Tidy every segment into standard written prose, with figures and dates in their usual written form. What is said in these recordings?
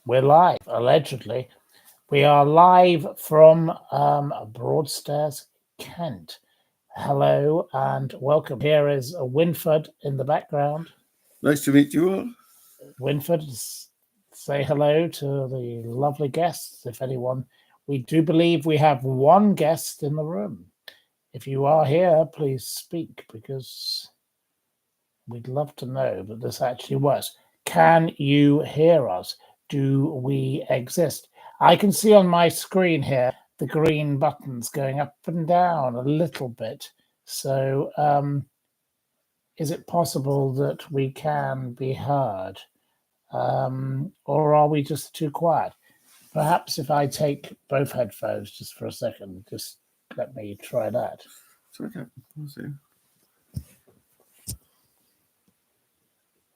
We're live, allegedly. We are live from Broadstairs, Kent. Hello and welcome. Here is Winford in the background. Nice to meet you all. Winford, say hello to the lovely guests, if anyone. We do believe we have one guest in the room. If you are here, please speak, because we'd love to know that this actually works. Can you hear us? Do we exist? I can see on my screen here the green buttons going up and down a little bit. So is it possible that we can be heard? Or are we just too quiet? Perhaps if I take both headphones just for a second, just let me try that. Okay. We'll see.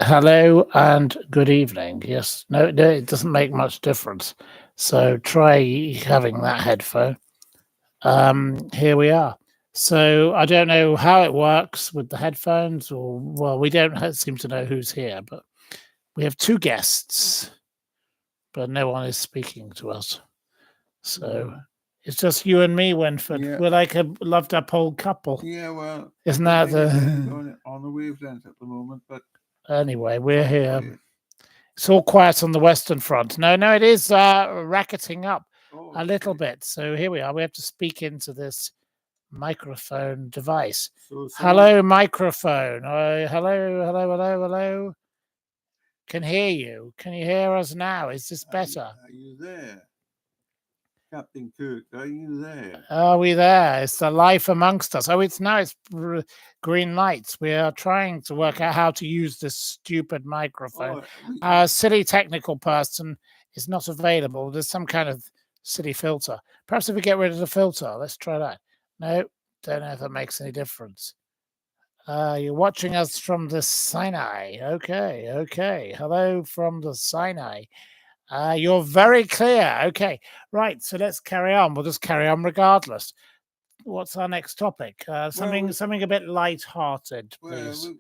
Hello and good evening. Yes, no, it doesn't make much difference. So try having that headphone. Here we are. So I don't know how it works with the headphones, or well, we don't seem to know who's here, but we have two guests, but no one is speaking to us. So it's just you and me, Winford. Yeah. We're like a loved up old couple. Yeah, well, Isn't that going on the wavelength at the moment, but anyway, we're here. It's all quiet on the Western Front. No, it is racketing up a little bit. So here we are. We have to speak into this microphone device. Hello, microphone. Hello. Can hear you. Can you hear us now? Is this better? Are you there? Captain Kirk, are you there? Are we there? It's the life amongst us. Oh, it's green lights. We are trying to work out how to use this stupid microphone. Our silly technical person is not available. There's some kind of silly filter. Perhaps if we get rid of the filter, let's try that. No, don't know if that makes any difference. You're watching us from the Sinai. Okay. Hello from the Sinai. You're very clear. Okay, right. So let's carry on. We'll just carry on regardless. What's our next topic? Something a bit light-hearted, please.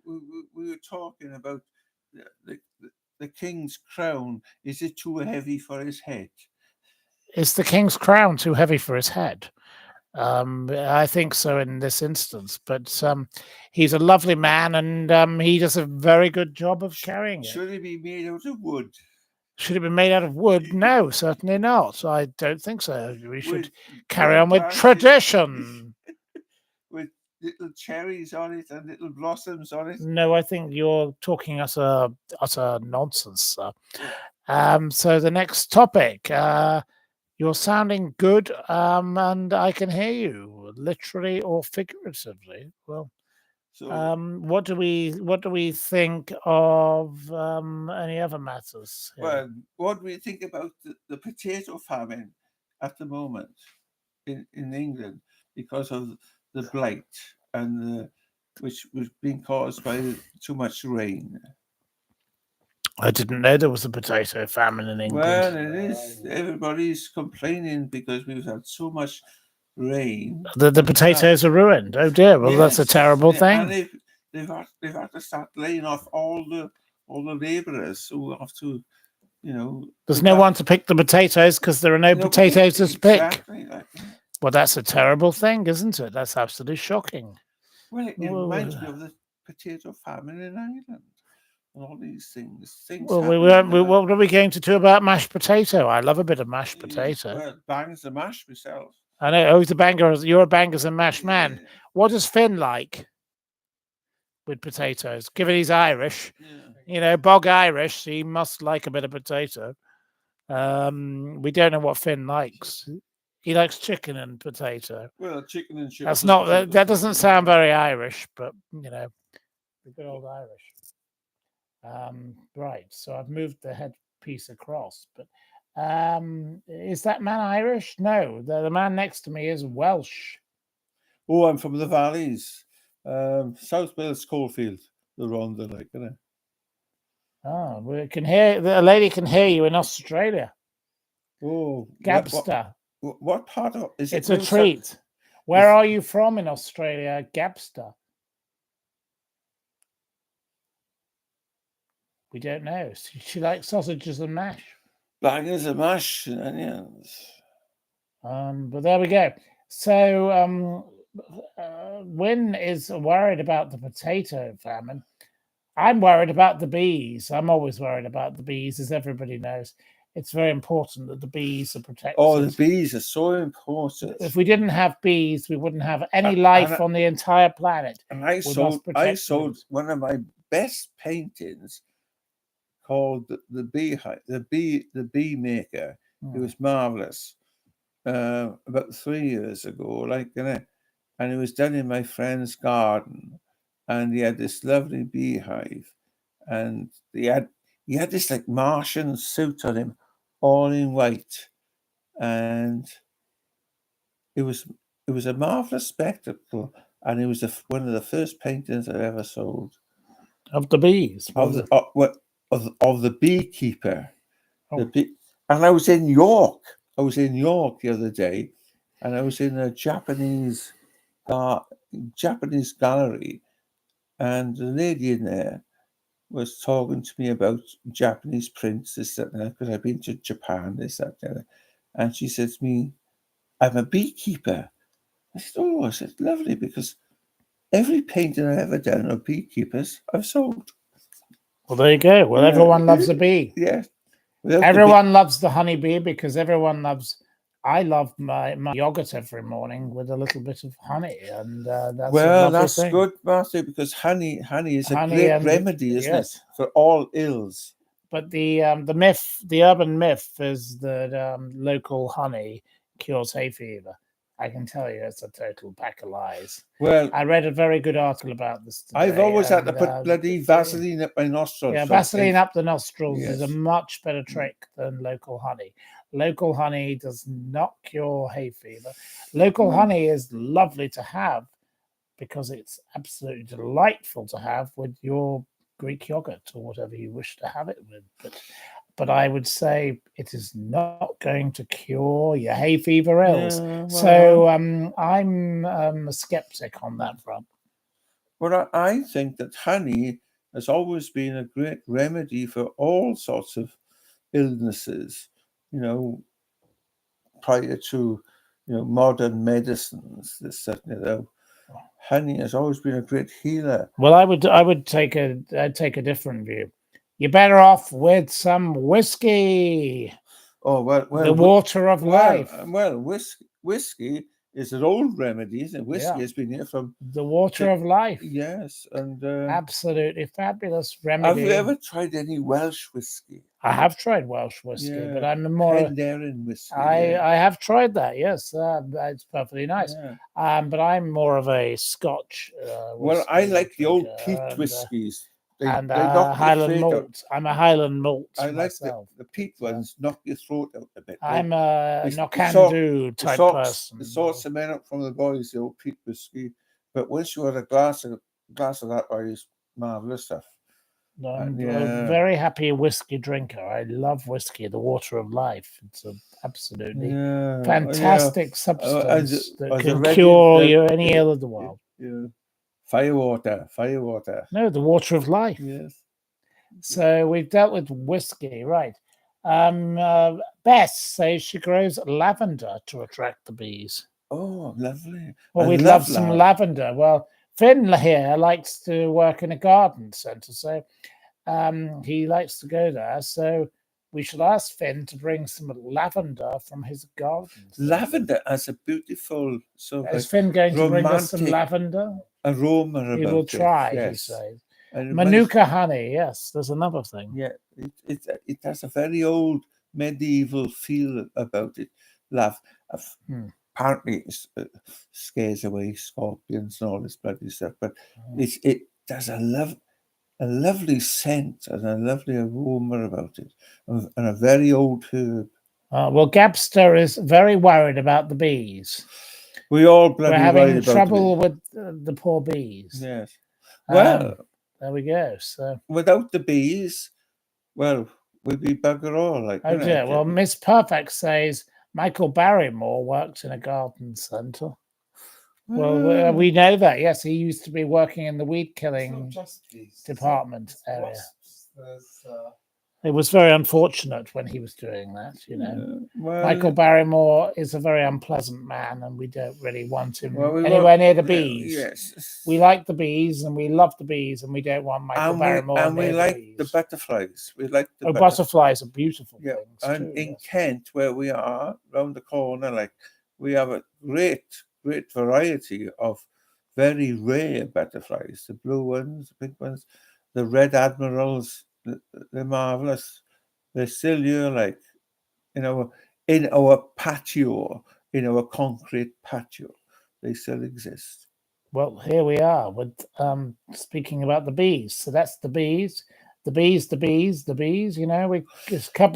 We were talking about the king's crown. Is it too heavy for his head? Is the king's crown too heavy for his head? I think so in this instance, but he's a lovely man, and he does a very good job of carrying it. Should it be made out of wood? Should it be made out of wood? No, certainly not. I don't think so. We should carry on with tradition. With little cherries on it and little blossoms on it. No, I think you're talking utter nonsense, sir. So the next topic. You're sounding good, and I can hear you, literally or figuratively. Well, so, what do we think of any other matters here? Well, what do we think about the potato famine at the moment in England because of the blight and which was being caused by too much rain? I didn't know there was a potato famine in England. Well, it is. Everybody's complaining because we've had so much rain. The potatoes are ruined. Oh dear! Well, yes, that's a terrible thing. And they've had to start laying off all the labourers who have to, There's no one to pick the potatoes because there are no potatoes to pick. Exactly. Well, that's a terrible thing, isn't it? That's absolutely shocking. Well, it reminds me of the potato famine in Ireland. All these things. Well, what are we going to do about mashed potato? I love a bit of mashed potato. Well, bangers and mash myself. I know. Oh, you're a bangers and mash man. Yeah. What does Finn like with potatoes? Given he's Irish, bog Irish, he must like a bit of potato. We don't know what Finn likes. He likes chicken and potato. Well, chicken and chicken. That's not. That doesn't sound very Irish, but the good old Irish. Right, so I've moved the headpiece across, but is that man Irish? No, the man next to me is Welsh. Oh, I'm from the valleys, South Wales Coalfield, the Rhondda, like, Oh, we can hear a lady can hear you in Australia. Oh, Gabster. What part of is it? It's a treat. Where are you from in Australia, Gabster? We don't know. She likes sausages and mash. bangers of mash and onions. But there we go. So Wynne is worried about the potato famine. I'm worried about the bees. I'm always worried about the bees, as everybody knows. It's very important that the bees are protected. Oh, the bees are so important. If we didn't have bees, we wouldn't have any life on the entire planet. And I sold one of my best paintings called the Beehive, the bee maker. It was marvelous. About 3 years ago, and it was done in my friend's garden, and he had this lovely beehive, and he had this like Martian suit on him, all in white, and it was a marvelous spectacle, and it was one of the first paintings I ever sold of the bees, of the beekeeper. Oh. And I was in York. I was in York the other day, and I was in a Japanese gallery, and the lady in there was talking to me about Japanese prints, this, that, and that, because I've been to Japan, this, that, and that. And she said to me, "I'm a beekeeper." I said, "Oh," I said, "lovely, because every painting I've ever done of beekeepers, I've sold." Well, there you go. Well, everyone loves a bee. Yeah. Everyone loves the honeybee because everyone loves. I love my yogurt every morning with a little bit of honey, and that's thing. Good, Matthew, because honey is a great remedy, isn't it, for all ills? But the urban myth, is that local honey cures hay fever. I can tell you, it's a total pack of lies. Well, I read a very good article about this today. I've always had to put bloody Vaseline up my nostrils. Yeah, Vaseline up the nostrils is a much better trick than local honey. Local honey does not cure hay fever. Local honey is lovely to have because it's absolutely delightful to have with your Greek yogurt or whatever you wish to have it with. But I would say it is not going to cure your hay fever ills. Yeah, well, so I'm a skeptic on that front. Well, I think that honey has always been a great remedy for all sorts of illnesses, prior to, modern medicines. Honey has always been a great healer. Well, I'd take a different view. You're better off with some whiskey. Oh, well, the water of life. Well, whiskey is an old remedy, isn't it? Whiskey has been here from the water of life. Yes, and absolutely fabulous remedy. Have you ever tried any Welsh whiskey? I have tried Welsh whiskey, but I'm more Penderyn whiskey. I have tried that. Yes, it's perfectly nice. Yeah. But I'm more of a Scotch. Well, I like the old peat whiskies. Highland malt. I'm a Highland malt. I like the peat ones. Knock your throat out a bit. I'm a knock-and-do type person. It sorts the men up from the boys, the old peat whiskey. But once you had a glass of that, it's marvelous stuff. I'm a very happy whiskey drinker. I love whiskey, the water of life. It's an absolutely fantastic substance that can cure you any ill of the world. Yeah. Firewater. No, the water of life. Yes. So we've dealt with whiskey, right? Bess says she grows lavender to attract the bees. Oh, lovely. Well, we'd love some lavender. Well, Finn here likes to work in a garden centre, so he likes to go there. So we should ask Finn to bring some lavender from his garden. Lavender as a beautiful Is Finn going to bring us some lavender? Aroma about he will try, he says. Manuka honey, yes, there's another thing. Yeah, it has a very old medieval feel about it. Apparently it scares away scorpions and all this bloody stuff, but it has a lovely scent and a lovely aroma about it, and a very old herb. Well, Gabster is very worried about the bees. We all bloody We're having trouble with the poor bees. Yes. Well, there we go. So without the bees, well, we'd be bugger all. Oh dear. Well, Miss Perfect says Michael Barrymore worked in a garden centre. Well, we know that. Yes, he used to be working in the weed killing department area. It was very unfortunate when he was doing that, Michael Barrymore is a very unpleasant man, and we don't really want him anywhere near the bees. Yes. We like the bees, and we love the bees, and we don't want Michael Barrymore and we near like the bees. the butterflies. We like the butterflies are beautiful things and too. In Kent, where we are, round the corner, we have a great variety of very rare butterflies. The blue ones, the pink ones, the red admirals. They're marvelous. They're still here, in our patio, in our concrete patio. They still exist. Well, here we are with speaking about the bees. So that's the bees. The bees. It could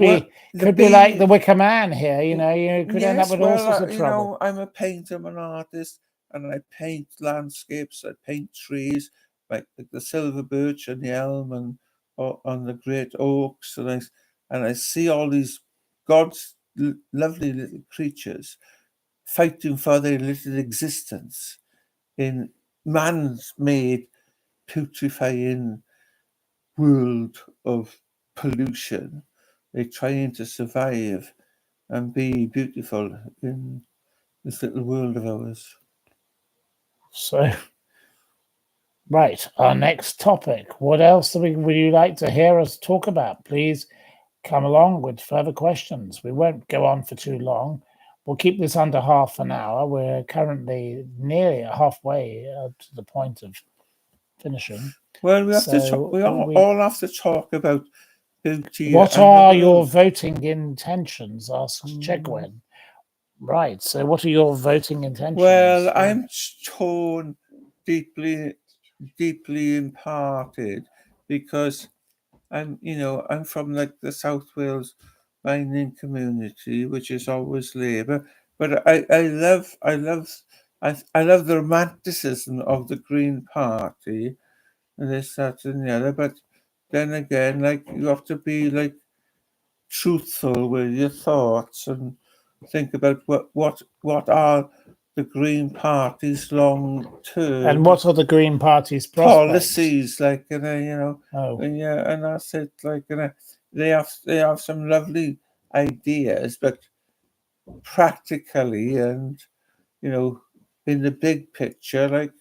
be like the Wicker Man here. You could end up with all sorts of trouble. I'm a painter, I'm an artist, and I paint landscapes. I paint trees, like the silver birch and the elm, and on the great oaks, and I see all these God's lovely little creatures fighting for their little existence in man's made putrefying world of pollution. They're trying to survive and be beautiful in this little world of ours. So, right, our next topic. What else would you like to hear us talk about? Please come along with further questions. We won't go on for too long. We'll keep this under half an hour. We're currently nearly halfway to the point of finishing. Well, we all have to talk about beauty. What are your voting intentions? Asks Chegwin. Right. So, what are your voting intentions? Well, I'm torn, deeply imparted, because I'm from the South Wales mining community, which is always Labour, but I love the romanticism of the Green Party, and this, that, and the other. But then again, you have to be truthful with your thoughts and think about what are the Green Party's long term, and what are the Green Party's policies, and I said, they have some lovely ideas, but practically and in the big picture,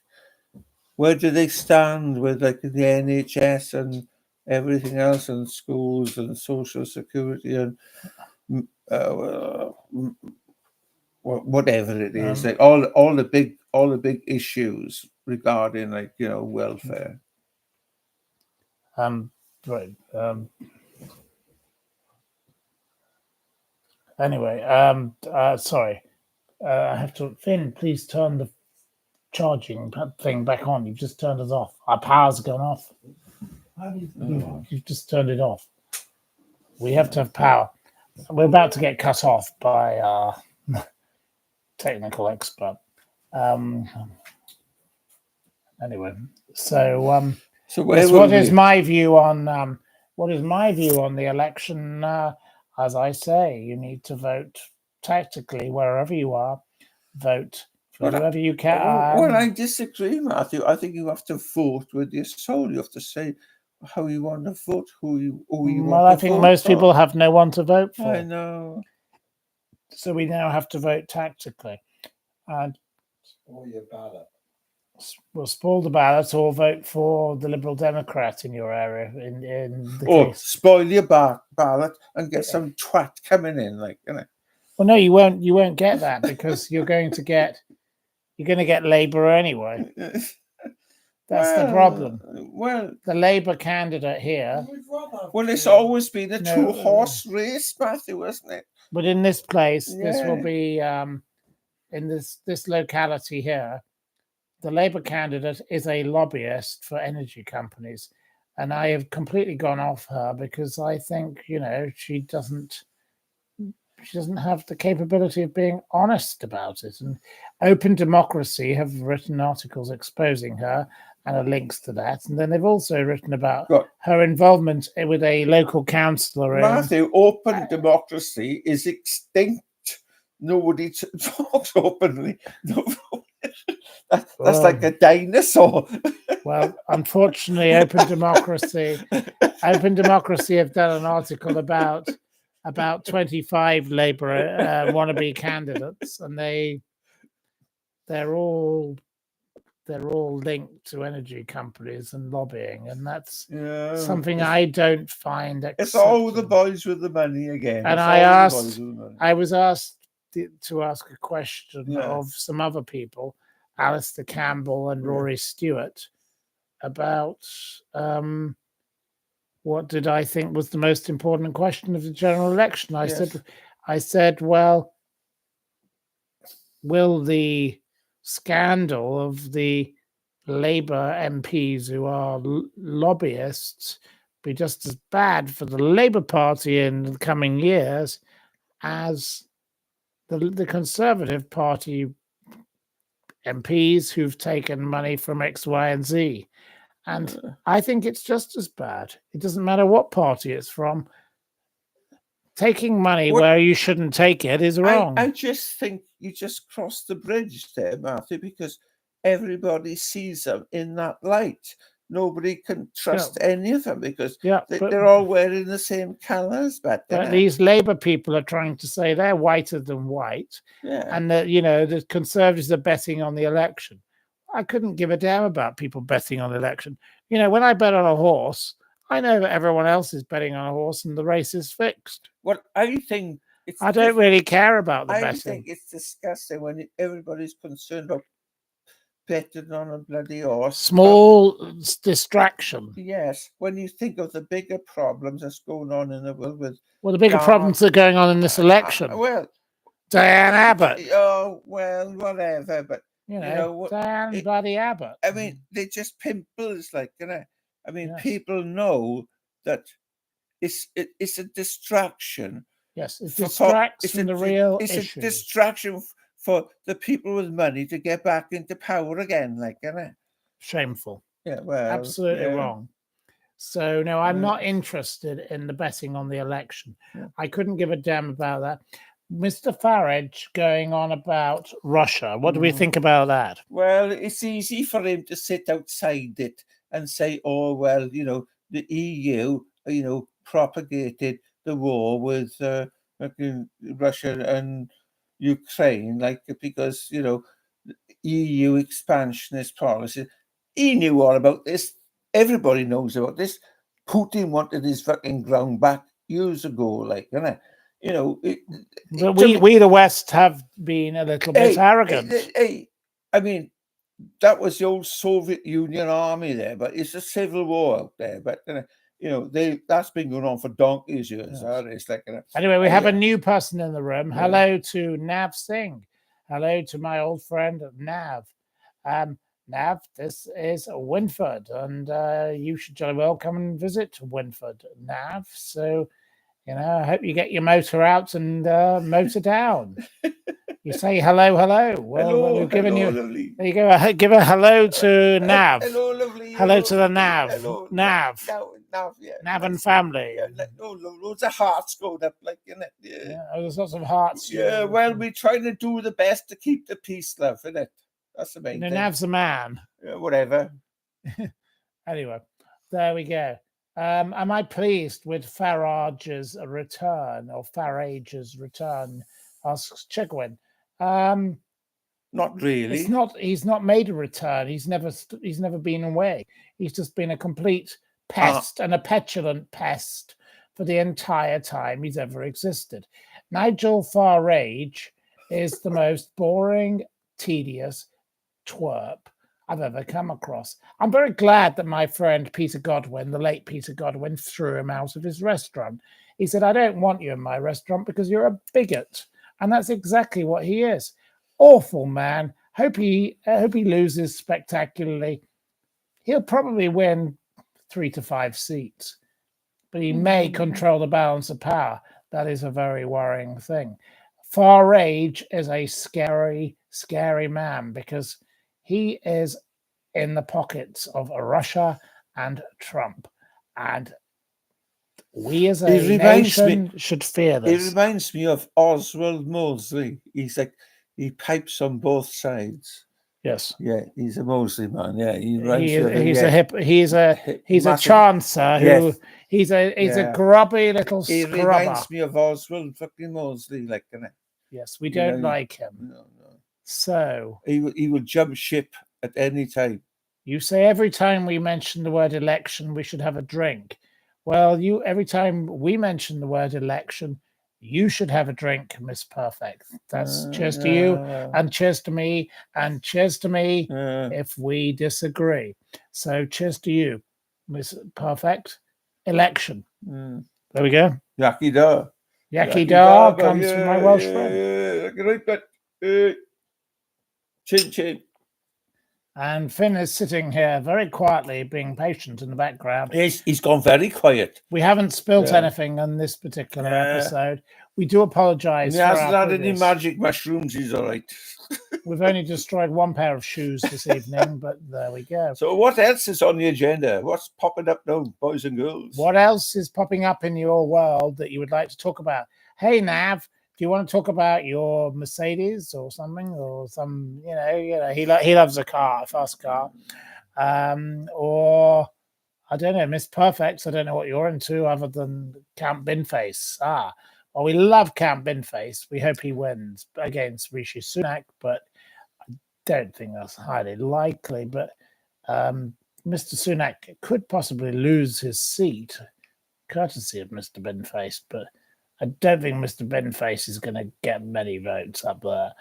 where do they stand with the NHS and everything else, and schools and social security and whatever it is, all the big issues regarding welfare. Right. Anyway, sorry. I have to. Finn, please turn the charging thing back on. You've just turned us off. Our power's gone off. You've just turned it off. We have to have power. We're about to get cut off by our technical expert. Anyway, so what is my view on the election? As I say, you need to vote tactically wherever you are. Vote wherever you can. Well, I disagree, Matthew. I think you have to vote with your soul. You have to say how you want to vote, who you want to vote. Well, I think most people have no one to vote for. I know. So we now have to vote tactically. And or your ballot. Well, spoil the ballot or vote for the Liberal Democrat in your area. Or spoil your ballot and get some twat coming in, Well, no, you won't. You won't get that because you're going to get Labour anyway. That's the problem. Well, the Labour candidate here. Well, it's always been a two-horse race, Matthew, isn't it? But in this place, this will be in this locality here. The Labour candidate is a lobbyist for energy companies, and I have completely gone off her because I think she doesn't have the capability of being honest about it. And Open Democracy have written articles exposing her and are links to that, and then they've also written about her involvement with a local councillor. Matthew, Open Democracy is extinct. Nobody talks openly. That's like a dinosaur. Well, unfortunately, Open Democracy have done an article about 25 Labour wannabe candidates, and they're all linked to energy companies and lobbying, and that's something I don't find acceptable. It's all the boys with the money again. And I was asked to ask a question of some other people, Alistair Campbell and Rory Stewart, about what did I think was the most important question of the general election. I said, well, will the scandal of the Labour MPs who are lobbyists be just as bad for the Labour Party in the coming years as the Conservative Party MPs who've taken money from X, Y, and Z? And I think it's just as bad. It doesn't matter what party it's from. Taking money where you shouldn't take it is wrong. I just think you just crossed the bridge there, Matthew, because everybody sees them in that light. Nobody can trust any of them because they're all wearing the same colours. But these Labour people are trying to say they're whiter than white, and that the Conservatives are betting on the election. I couldn't give a damn about people betting on the election. When I bet on a horse, I know that everyone else is betting on a horse and the race is fixed. Well, I think I don't really care about the betting. I think it's disgusting when everybody's concerned about betting on a bloody horse. Small distraction. Yes, when you think of the bigger problems that's going on in the world with... Well, the bigger problems that are going on in this election. Diane Abbott. Oh, well, whatever, but... Diane bloody Abbott. I mean, they're just pimples, people know that it's a distraction. Yes, it distracts from the real issue. It's a distraction for the people with money to get back into power again, Shameful. Yeah, well, absolutely wrong. So no, I'm not interested in the betting on the election. I couldn't give a damn about that. Mr. Farage going on about Russia. What do we think about that? Well, it's easy for him to sit outside it and say, oh, well, the EU, propagated the war with Russia and Ukraine, because, EU expansionist policy. He knew all about this. Everybody knows about this. Putin wanted his fucking ground back years ago, But we the West have been a little bit arrogant. I mean, that was the old Soviet Union army there, but it's a civil war out there. But that's been going on for donkeys years. Anyway, we have a new person in the room. Hello to Nav Singh. Hello to my old friend Nav. Nav, this is Winford, and you should jolly well come and visit Winford, Nav. So, I hope you get your motor out and motor down. You say hello. Well, we've given you. Lovely. There you go. Give a hello to Nav. Hello, lovely. Hello to the Nav. Hello, Nav. Nav and family. Loads of hearts going up, there's lots of hearts. Yeah, well, we're trying to do the best to keep the peace, love, isn't it? That's the main thing. Nav's a man. Yeah, whatever. Anyway, there we go. Am I pleased with Farage's return, asks Chigwin. Not really. It's not. He's not made a return. He's never been away. He's just been a complete pest and a petulant pest for the entire time he's ever existed. Nigel Farage is the most boring, tedious twerp I've ever come across. I'm very glad that my friend Peter Godwin, the late Peter Godwin, threw him out of his restaurant. He said, I don't want you in my restaurant because you're a bigot. And that's exactly what he is. Awful man. Hope he loses spectacularly. He'll probably win 3 to 5 seats, but he may control the balance of power. That is a very worrying thing. Farage is a scary, scary man because he is in the pockets of Russia and Trump. And we as a nation should fear this. It reminds me of Oswald Mosley. He's like, he pipes on both sides. Yes. Yeah, he's a Mosley man. Yeah, he runs. He's a massive- chancer who Yes. he's a Yeah. grubby little He scrubber. reminds me of Oswald fucking Mosley, like, Yes, we don't like him. No. So He will jump ship at any time. you say every time we mention the word election, we should have a drink. Well, every time we mention the word election, you should have a drink, Miss Perfect. That's cheers to you, and cheers to me, and cheers to me if we disagree. So cheers to you, Miss Perfect. Election. There we go. Yaki da. Yaki da comes from my Welsh friend. Right, but chin chin. And Finn is sitting here very quietly, being patient in the background. He's gone very quiet. We haven't spilt anything on this particular episode. We do apologise. He hasn't had any magic mushrooms. He's all right. We've only destroyed one pair of shoes this evening, but there we go. So what else is on the agenda? What's popping up now, boys and girls? What else is popping up in your world that you would like to talk about? Hey, Nav, do you want to talk about your Mercedes or something, or some? He loves a car, a fast car, or I don't know, Miss Perfect. I don't know what you're into other than Count Binface. Well, we love Count Binface. We hope he wins against Rishi Sunak, but I don't think that's highly likely. But Mr. Sunak could possibly lose his seat, courtesy of Mr. Binface, but I don't think Mr. Binface is going to get many votes up there.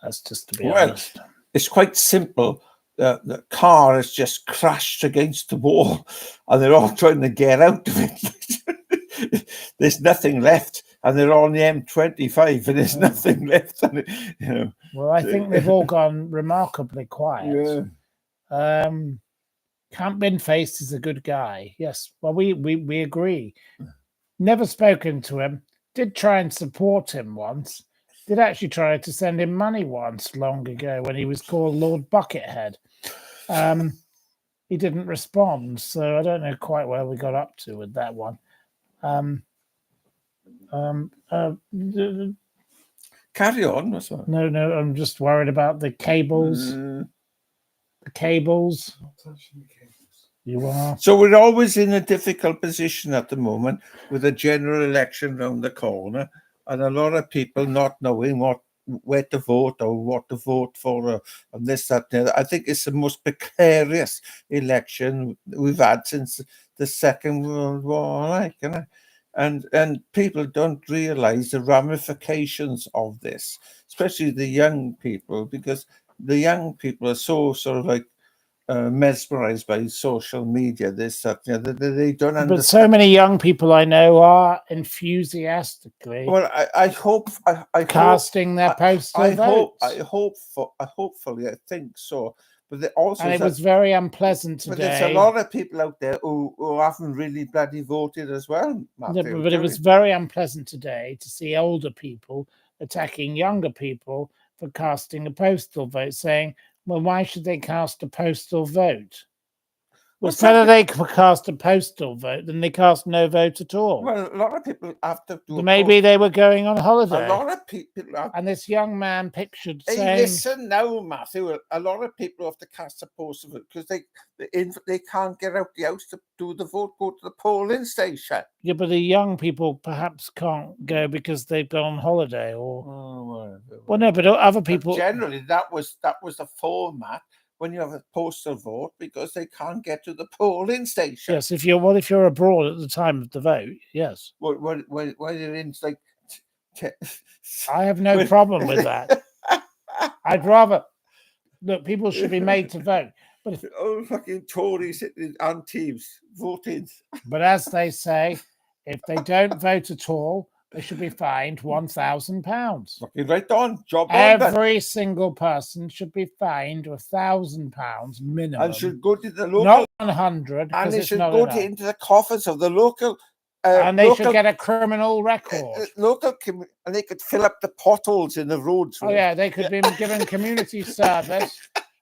That's just to be honest. It's quite simple. The car has just crashed against the wall, and they're all trying to get out of it. There's nothing left, and they're on the M25, and there's nothing left on it. Well, I think they've all gone remarkably quiet. Yeah. Count Binface is a good guy. Yes. Well, we agree. Never spoken to him. Did try and support him once. Did actually try to send him money once long ago when he was called Lord Buckethead. He didn't respond, so I don't know quite where we got up to with that one. Carry on. What's that? No, I'm just worried about the cables. The cables. You are. So we're always in a difficult position at the moment with a general election around the corner, and a lot of people not knowing where to vote or what to vote for, and this, that, and the other. I think it's the most precarious election we've had since the Second World War, and people don't realise the ramifications of this, especially the young people, because the young people are so sort of like mesmerized by social media, this, that, they don't understand. But so many young people I know are enthusiastically I hope casting their postal votes. Hopefully, I think so. But it was very unpleasant today. But there's a lot of people out there who haven't really bloody voted as well, Matthew. But it was very unpleasant today to see older people attacking younger people for casting a postal vote, saying, well, why should they cast a postal vote? Well, it's better they cast a postal vote than they cast no vote at all. Well, a lot of people have to do. Maybe they were going on holiday. A lot of people have. And this young man pictured saying, saying, listen now, Matthew, a lot of people have to cast a postal vote because they can't get out the house to do the vote, go to the polling station. Yeah, but the young people perhaps can't go because they've gone on holiday or... Well, no, but other people... But generally, that was the format when you have a postal vote because they can't get to the polling station. Yes, if you're abroad at the time of the vote, yes. Well, you're in, like... I have no problem with that. I'd rather... Look, people should be made to vote. But if fucking Tories on Teams voting. But as they say, if they don't vote at all, they should be fined £1,000. Fucking right on, job on. Every single person should be fined £1,000 minimum. And should go to the local. Not 100. And they should go into the coffers of the local. And they should get a criminal record. And they could fill up the potholes in the roads. Oh yeah, they could be given community service.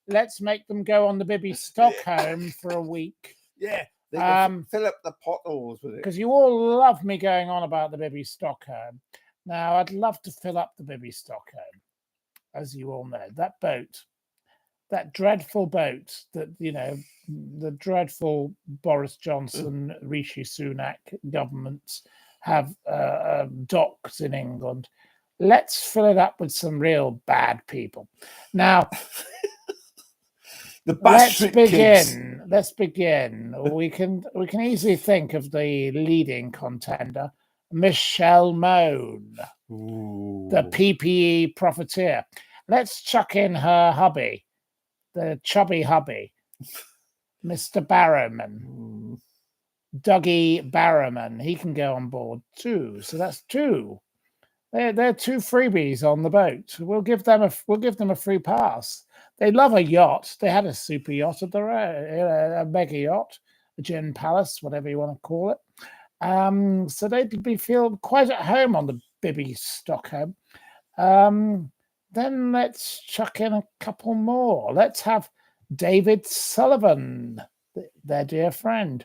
Let's make them go on the BBY Stock Home for a week. Yeah, they can fill up the potholes with it. Because you all love me going on about the BBY Stock Home. Now, I'd love to fill up the BBY Stock Home, as you all know. That that dreadful boat that, the dreadful Boris Johnson, Rishi Sunak governments have docked in England. Let's fill it up with some real bad people. Now, let's begin. Let's begin. We can easily think of the leading contender, Michelle Mone, the PPE profiteer. Let's chuck in her hubby, the chubby hubby, Mr. Barrowman, Dougie Barrowman. He can go on board too. So that's two. They're two freebies on the boat. We'll give them a free pass. They love a yacht. They had a super yacht of their own, a mega yacht, a gin palace, whatever you want to call it. So they'd feel quite at home on the BBY Stock Home. Then let's chuck in a couple more. Let's have David Sullivan, their dear friend,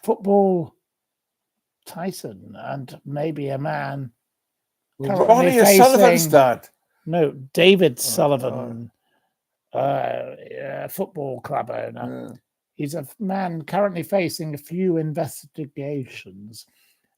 football Tyson, and maybe a man. Ronnie Sullivan's dad. No, David Sullivan, football club owner. Yeah. He's a man currently facing a few investigations,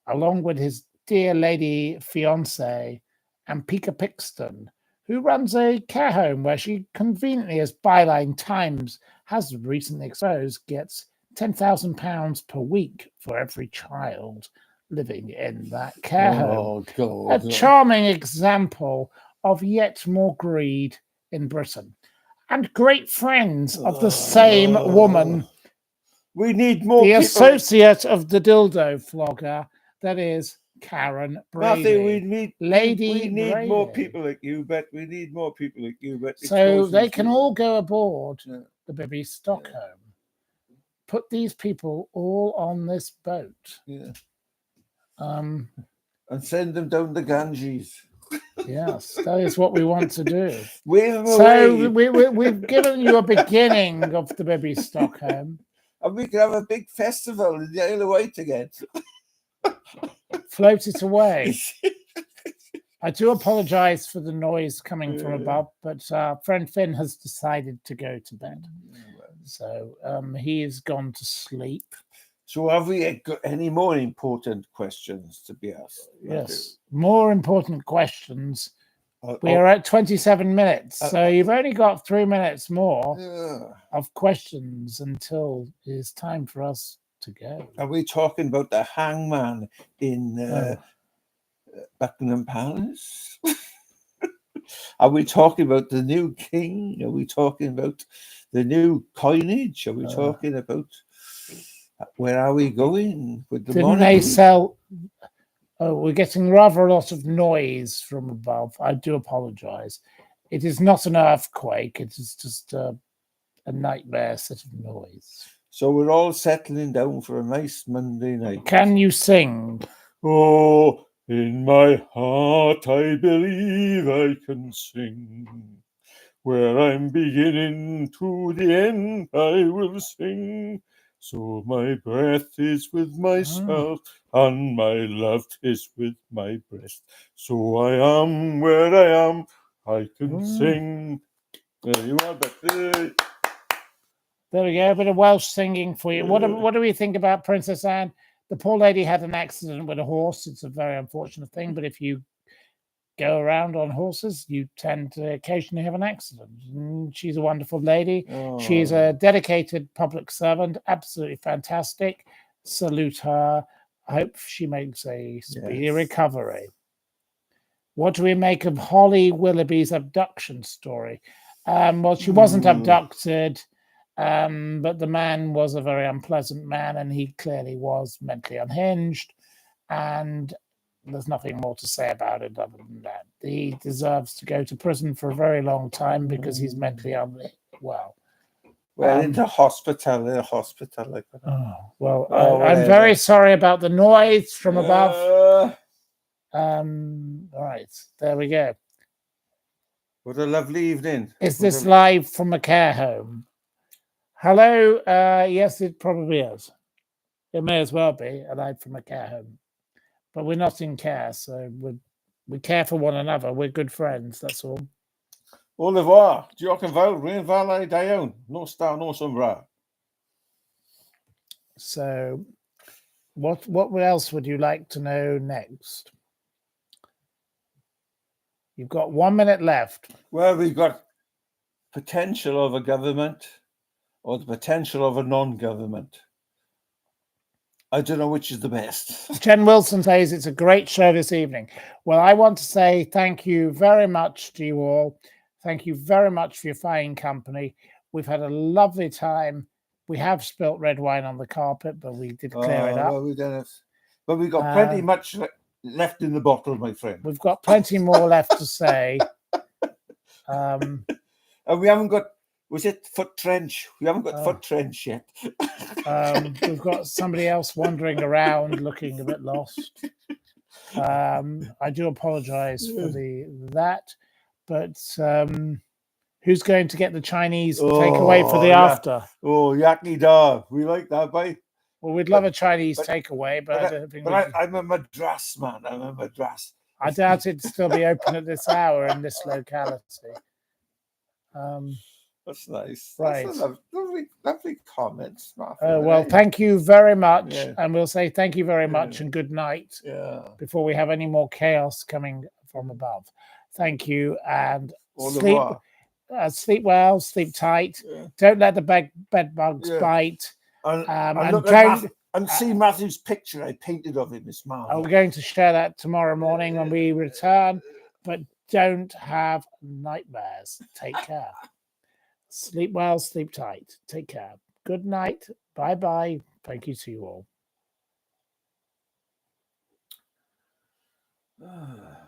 along with his dear lady fiance, Ampika Pixton, who runs a care home where she conveniently, as Byline Times has recently exposed, gets £10,000 per week for every child living in that care home. God. A charming example of yet more greed in Britain. And great friends of the same woman. We need more the people. Associate of the dildo flogger, that is Karen Brady. Matthew, we need Brady. more people like you, but we need more people like you. But So they can all go aboard the BBY Stock Yeah. Home. Put these people all on this boat. Yeah. And send them down the Ganges. Yes, that is what we want to do. Wave them So away. we've given you a beginning of the BBY Stock Home. And we can have a big festival in the Isle of Wight again. Float it away. I do apologise for the noise coming from above, but friend Finn has decided to go to bed. So he has gone to sleep. So have we got any more important questions to be asked? Yes, more important questions. We are at 27 minutes, so you've only got 3 minutes more of questions until it's time for us to go. Are we talking about the hangman in Buckingham Palace? Are we talking about the new king? Are we talking about the new coinage? Are we talking about where are we going with the Didn't money? they sell? Oh, we're getting rather a lot of noise from above. I do apologise. It is not an earthquake. It is just a nightmare set of noise. So we're all settling down for a nice Monday night. Can you sing? Oh, in my heart I believe I can sing. Where I'm beginning to the end I will sing. So my breath is with myself, and my love is with my breast. So I am where I am, I can sing. There you are, Betty. There we go, a bit of Welsh singing for you. What do we think about Princess Anne? The poor lady had an accident with a horse. It's a very unfortunate thing, but if you go around on horses, you tend to occasionally have an accident. She's a wonderful lady. She's a dedicated public servant, absolutely fantastic. Salute her. I hope she makes a speedy recovery. What do we make of Holly Willoughby's abduction story? Well, she wasn't abducted, but the man was a very unpleasant man, and he clearly was mentally unhinged, and there's nothing more to say about it other than that. He deserves to go to prison for a very long time because he's mentally unwell. Well, into hospital. Like I'm very sorry about the noise from above. All right, there we go. What a lovely evening. Is this live from a care home? Hello? Yes, it probably is. It may as well be live from a care home. But we're not in care, so we care for one another. We're good friends, that's all. Au revoir. Diolch yn fawr. Rwy'n falau da iawn. Nos da, nos yn bra. So, what else would you like to know next? You've got 1 minute left. Well, we've got potential of a government or the potential of a non-government. I don't know which is the best. Jen Wilson says it's a great show this evening. Well, I want to say thank you very much to you all. Thank you very much for your fine company. We've had a lovely time. We have spilt red wine on the carpet, but we did clear it up. Well, but we've got plenty much left in the bottle, my friend. We've got plenty more left to say. And we haven't got, was it foot trench? We haven't got foot trench yet. We've got somebody else wandering around looking a bit lost. I do apologize for that, but who's going to get the Chinese takeaway for the after? Oh, yaki da. We like that, bye. Well, we'd love a Chinese takeaway, but I don't think I'm a Madras man. I'm a Madras. I doubt it'd still be open at this hour in this locality. That's nice. Right. That's a lovely comments. Well, thank you very much. Yeah. And we'll say thank you very much and good night before we have any more chaos coming from above. Thank you and sleep well, sleep tight. Yeah. Don't let the bed bugs bite. And see Matthew's picture I painted of him this morning. We're going to share that tomorrow morning when we return, but don't have nightmares. Take care. Sleep well, sleep tight. Take care. Good night. Bye-bye. Thank you to you all.